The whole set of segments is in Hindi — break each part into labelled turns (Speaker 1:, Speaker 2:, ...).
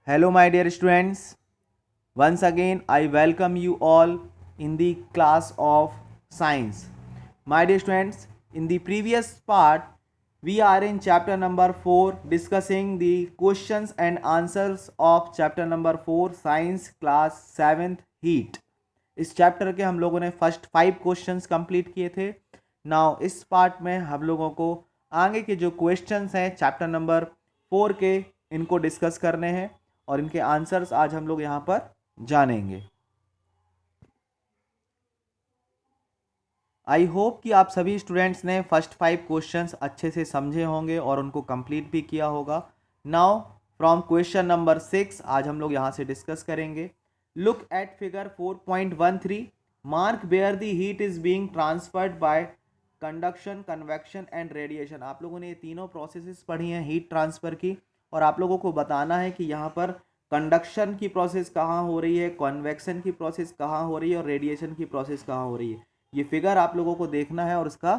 Speaker 1: Hello, my dear students. Once again, I welcome you all in the class of science. My dear students, in the previous part, we are in chapter number 4 discussing the questions and answers of chapter number 4 science class 7th heat. इस चैप्टर के हम लोगों ने फर्स्ट 5 क्वेश्चंस कंप्लीट किए थे. नाउ इस पार्ट में हम लोगों को आगे के जो क्वेश्चंस हैं चैप्टर नंबर 4 के इनको डिस्कस करने हैं और इनके आंसर्स आज हम लोग यहाँ पर जानेंगे. आई होप कि आप सभी स्टूडेंट्स ने फर्स्ट 5 क्वेश्चंस अच्छे से समझे होंगे और उनको कंप्लीट भी किया होगा. नाउ फ्रॉम क्वेश्चन नंबर 6 आज हम लोग यहाँ से डिस्कस करेंगे. Look at figure 4.13. Mark where the heat is being transferred by conduction, convection and radiation. आप लोगों ने ये तीनों प्रोसेसेस पढ़ी हैं हीट ट्रांसफ़र की और आप लोगों को बताना है कि यहाँ पर कंडक्शन की प्रोसेस कहाँ हो रही है, कन्वेक्शन की प्रोसेस कहाँ हो रही है और रेडिएशन की प्रोसेस कहाँ हो रही है. ये फिगर आप लोगों को देखना है और इसका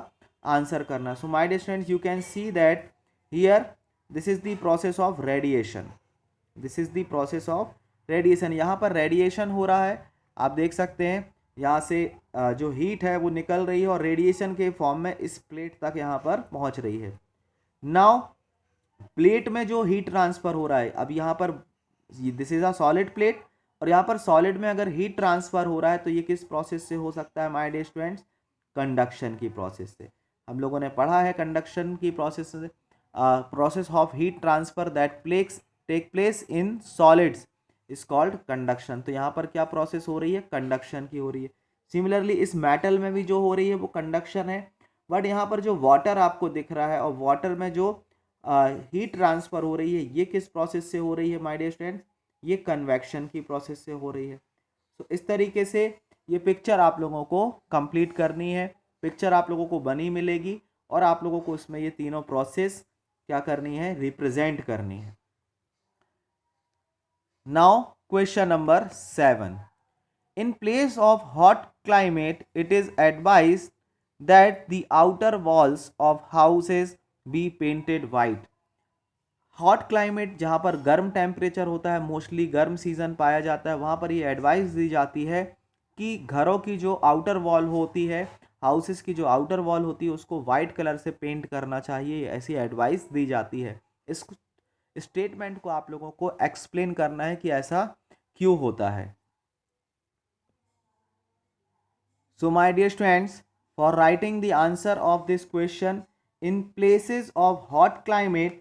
Speaker 1: आंसर करना. So my dear students, you can see that here this is the process of radiation. This is the process of radiation. यहाँ पर रेडिएशन हो रहा है, आप देख सकते हैं यहाँ से जो हीट है वो निकल रही है और रेडिएशन के फॉर्म में इस प्लेट तक यहाँ पर पहुँच रही है. नाउ प्लेट में जो हीट ट्रांसफ़र हो रहा है, अब यहाँ पर this is a solid plate और यहाँ पर सॉलिड में अगर हीट ट्रांसफ़र हो रहा है तो ये किस प्रोसेस से हो सकता है माय डियर स्टूडेंट्स? कंडक्शन की प्रोसेस से. हम लोगों ने पढ़ा है कंडक्शन की प्रोसेस से. Process of heat transfer that take place in solids is called conduction. तो यहाँ पर क्या प्रोसेस हो रही है? कंडक्शन की हो रही है. सिमिलरली इस मेटल में भी जो हो रही है वो कंडक्शन है. बट यहाँ पर जो वाटर आपको दिख रहा है और वाटर में जो हीट ट्रांसफ़र हो रही है ये किस प्रोसेस से हो रही है माय डियर स्टूडेंट्स? ये कन्वेक्शन की प्रोसेस से हो रही है. तो इस तरीके से ये पिक्चर आप लोगों को कंप्लीट करनी है. पिक्चर आप लोगों को बनी मिलेगी और आप लोगों को इसमें ये तीनों प्रोसेस क्या करनी है? रिप्रेजेंट करनी है. Now question number 7. In place of hot climate, it is advised that the outer walls of houses be painted white. Hot climate जहाँ पर गर्म टेम्परेचर होता है, मोस्टली गर्म सीजन पाया जाता है, वहाँ पर ये एडवाइस दी जाती है कि घरों की जो आउटर वॉल होती है, हाउसेस की जो आउटर वॉल होती है उसको वाइट कलर से पेंट करना चाहिए. ऐसी एडवाइस दी जाती है. इस स्टेटमेंट को आप लोगों को एक्सप्लेन करना है कि ऐसा क्यों होता है. So my dear students, for writing the answer of this question, in places of hot climate,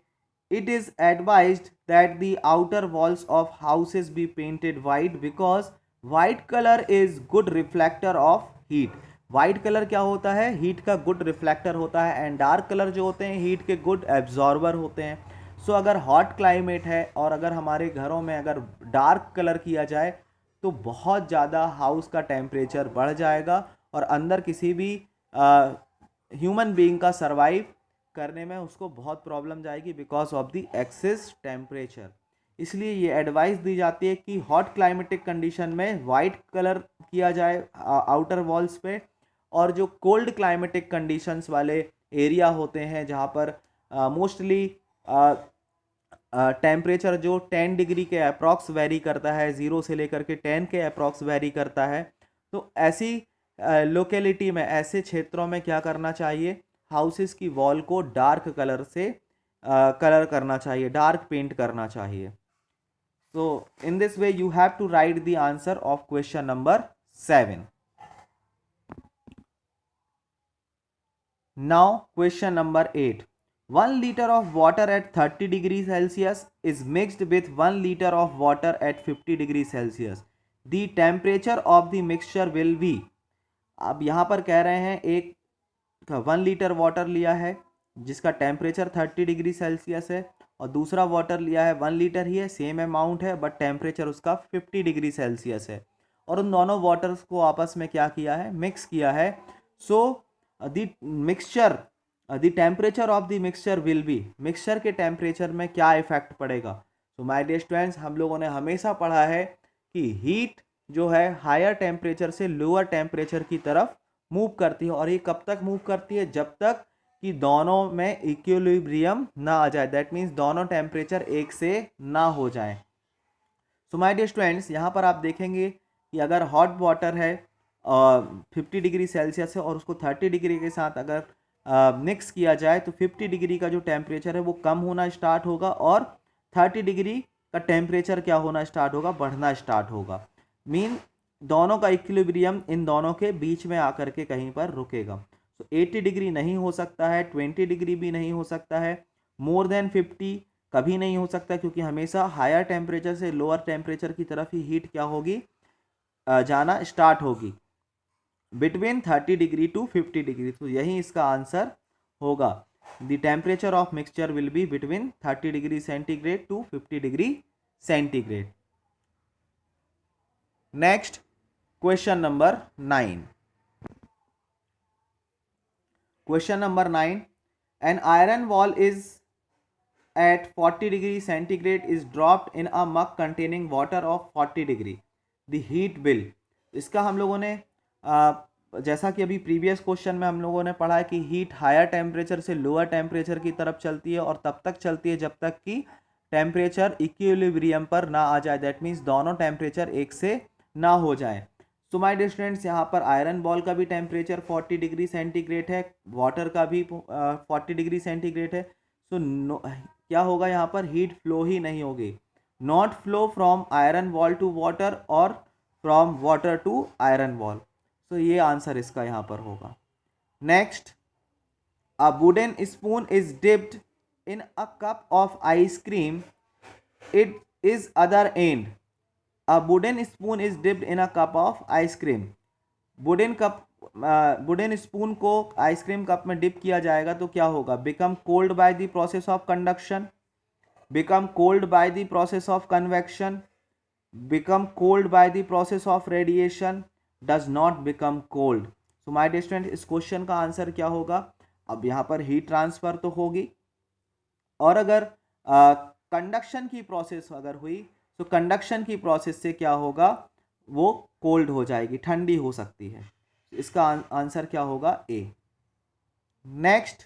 Speaker 1: it is advised that the outer walls of houses be painted white because white color is good reflector of heat. White colour क्या होता है? हीट का गुड रिफ्लेक्टर होता है. एंड डार्क कलर जो होते हैं हीट के गुड एब्जॉर्बर होते हैं. सो अगर हॉट क्लाइमेट है और अगर हमारे घरों में अगर डार्क कलर किया जाए तो बहुत ज़्यादा हाउस का टेम्परेचर बढ़ जाएगा और अंदर किसी भी ह्यूमन बीइंग का सरवाइव करने में उसको बहुत प्रॉब्लम जाएगी because of the excess temperature. इसलिए ये एडवाइस दी जाती है कि हॉट क्लाइमेटिक कंडीशन में वाइट कलर किया जाए आउटर वॉल्स पे और जो कोल्ड क्लाइमेटिक कंडीशंस वाले एरिया होते हैं जहाँ पर मोस्टली टेम्परेचर जो 10 डिग्री के अप्रॉक्स वेरी करता है, 0 से लेकर के 10 के अप्रॉक्स वेरी करता है, तो ऐसी लोकेलिटी में, ऐसे क्षेत्रों में क्या करना चाहिए? हाउसेस की वॉल को डार्क कलर से कलर करना चाहिए, डार्क पेंट करना चाहिए. So in this way you have to write the answer of question number 7. Now question number 8. 1 liter of water at 30 degrees Celsius is mixed with 1 liter of water at 50 degrees Celsius. The temperature of the mixture will be. अब यहाँ पर कह रहे हैं एक 1 लीटर वाटर लिया है जिसका टेम्परेचर 30 डिग्री सेल्सियस है और दूसरा वाटर लिया है 1 लीटर ही है, सेम अमाउंट है बट टेम्परेचर उसका 50 डिग्री सेल्सियस है और उन दोनों वाटर्स को आपस में क्या किया है? मिक्स किया है. So the mixture, the temperature of the mixture will B. Mixture के टेम्परेचर में क्या इफेक्ट पड़ेगा? तो माय डियर स्टूडेंट्स, हम लोगों ने हमेशा पढ़ा है कि हीट जो है हायर टेम्परेचर से लोअर टेम्परेचर की तरफ मूव करती है और ये कब तक मूव करती है? जब तक कि दोनों में इक्विलिब्रियम ना आ जाए. दैट मीन्स दोनों टेम्परेचर एक से ना हो जाए. सो माय डियर स्टूडेंट्स, यहाँ पर आप देखेंगे कि अगर हॉट वाटर है 50 डिग्री सेल्सियस है और उसको 30 डिग्री के साथ अगर मिक्स किया जाए तो 50 डिग्री का जो टेम्परेचर है वो कम होना स्टार्ट होगा और 30 डिग्री का टेम्परेचर क्या होना स्टार्ट होगा, बढ़ना स्टार्ट होगा। मीन दोनों का इक्विलिब्रियम इन दोनों के बीच में आकर के कहीं पर रुकेगा। तो 80 डिग्री नहीं हो सकता है, 20 डिग्री भी नहीं हो सकता है, मोर देन 50 कभी नहीं हो सकता, क्योंकि हमेशा हायर टेम्परेचर से लोअर टेम्परेचर की तरफ ही हीट क्या होगी, जाना स्टार्ट होगी, बिटवीन 30 डिग्री टू 50 डिग्री। तो यही इसका आंसर होगा। The temperature of mixture will be between 30 degree centigrade to 50 degree centigrade. Next question number 9। Question number 9, an iron wall is at 40 degree centigrade is dropped in a mug containing water of 40 degree, the heat will। इसका हम लोगों ने जैसा कि अभी प्रीवियस क्वेश्चन में हम लोगों ने पढ़ा है कि हीट हायर टेम्परेचर से लोअर टेम्परेचर की तरफ चलती है और तब तक चलती है जब तक कि टेम्परेचर इक्विलिब्रियम पर ना आ जाए, दैट मीन्स दोनों टेम्परेचर एक से ना हो जाए। सो माय डियर स्टूडेंट्स, यहाँ पर आयरन बॉल का भी टेम्परेचर 40 डिग्री सेंटीग्रेड है, वाटर का भी 40 डिग्री सेंटीग्रेड है। सो क्या होगा, यहाँ पर हीट फ्लो ही नहीं होगी, not flow from iron wall to water और from water to iron wall. तो ये आंसर इसका यहाँ पर होगा। Next, a wooden spoon is dipped in a cup of ice cream, it is other end. A wooden spoon is dipped in a cup of ice cream. Wooden spoon को आइसक्रीम कप में डिप किया जाएगा तो क्या होगा, become cold by the process of conduction, become cold by the process of convection, become cold by the process of radiation, does not become cold. So my dear student, इस क्वेश्चन का आंसर क्या होगा। अब यहाँ पर हीट ट्रांसफर तो होगी और अगर कंडक्शन की प्रोसेस अगर हुई तो कंडक्शन की प्रोसेस से क्या होगा, वो कोल्ड हो जाएगी, ठंडी हो सकती है। इसका आंसर क्या होगा, A. Next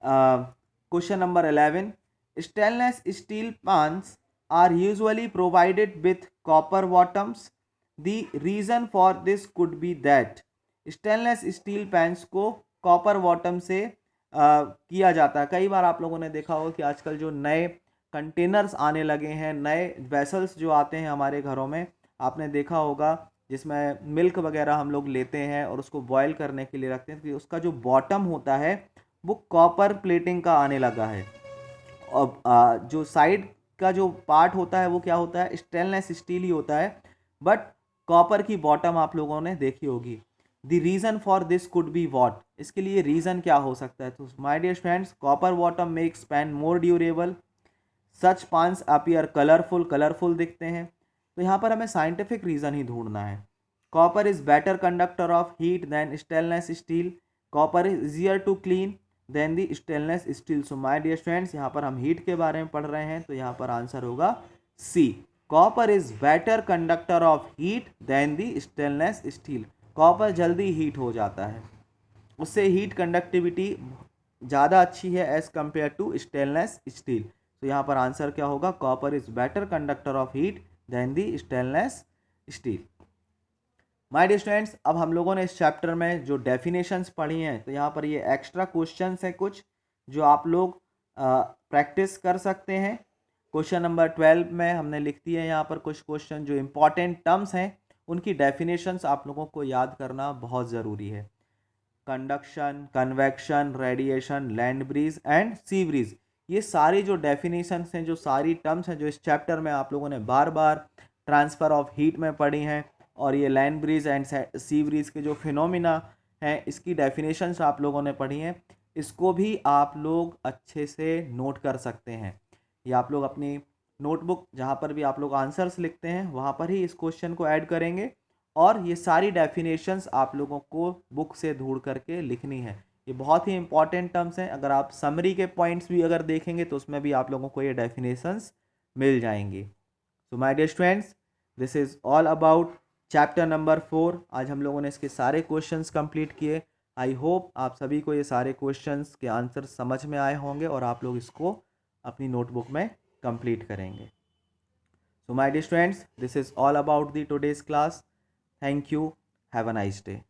Speaker 1: question number 11, stainless steel pans are usually provided with copper bottoms. The reason for this could be that stainless steel pans को कॉपर बॉटम से किया जाता है। कई बार आप लोगों ने देखा होगा कि आजकल जो नए कंटेनर्स आने लगे हैं, नए वेसल्स जो आते हैं हमारे घरों में, आपने देखा होगा जिसमें मिल्क वगैरह हम लोग लेते हैं और उसको बॉयल करने के लिए रखते हैं, तो उसका जो बॉटम होता है वो कॉपर प्लेटिंग का आने लगा है और जो साइड का जो पार्ट होता है वो क्या होता है, स्टेनलेस स्टील ही होता है, बट कॉपर की बॉटम आप लोगों ने देखी होगी। The reason for this could be what, इसके लिए रीज़न क्या हो सकता है। तो my dear friends, copper bottom makes pan more durable, such pans appear colourful दिखते हैं। तो यहाँ पर हमें साइंटिफिक रीज़न ही ढूंढना है। Copper is better conductor of heat than stainless steel, copper is easier to clean than the stainless steel. So my dear students, यहाँ पर हम हीट के बारे में पढ़ रहे हैं तो यहाँ पर आंसर होगा C, copper is better conductor of heat than the stainless steel. Copper जल्दी हीट हो जाता है, उससे हीट कंडक्टिविटी ज़्यादा अच्छी है as compare to stainless steel. तो यहाँ पर आंसर क्या होगा, copper is better conductor of heat than the stainless steel. My dear students, अब हम लोगों ने इस चैप्टर में जो डेफिनेशंस पढ़ी हैं, तो यहाँ पर ये एक्स्ट्रा क्वेश्चंस हैं कुछ जो आप लोग प्रैक्टिस कर सकते हैं। क्वेश्चन नंबर 12 में हमने लिख दिए हैं यहाँ पर कुछ क्वेश्चन जो इम्पॉर्टेंट टर्म्स हैं, उनकी डेफिनेशंस आप लोगों को याद करना बहुत ज़रूरी है। Conduction, convection, radiation, land breeze and sea breeze, ये सारी जो डेफिनेशंस हैं, जो सारी टर्म्स हैं जो इस चैप्टर में आप लोगों ने बार बार ट्रांसफ़र ऑफ हीट में पढ़ी हैं, और ये land breeze and sea breeze के जो फिनोमिना हैं इसकी डेफिनेशंस आप लोगों ने पढ़ी हैं, इसको भी आप लोग अच्छे से नोट कर सकते हैं। ये आप लोग अपनी नोटबुक जहाँ पर भी आप लोग आंसर्स लिखते हैं वहाँ पर ही इस क्वेश्चन को ऐड करेंगे, और ये सारी डेफिनेशंस आप लोगों को बुक से ढूंढ करके लिखनी है। ये बहुत ही इंपॉर्टेंट टर्म्स हैं, अगर आप समरी के पॉइंट्स भी अगर देखेंगे तो उसमें भी आप लोगों को ये डेफिनेशंस मिल जाएंगी। So my dear students, this is all about chapter number 4। आज हम लोगों ने इसके सारे क्वेश्चंस कंप्लीट किए। आई होप आप सभी को ये सारे क्वेश्चंस के आंसर समझ में आए होंगे और आप लोग इसको अपनी नोटबुक में कंप्लीट करेंगे। So my dear students, this is all about the today's class. Thank you. Have a nice day.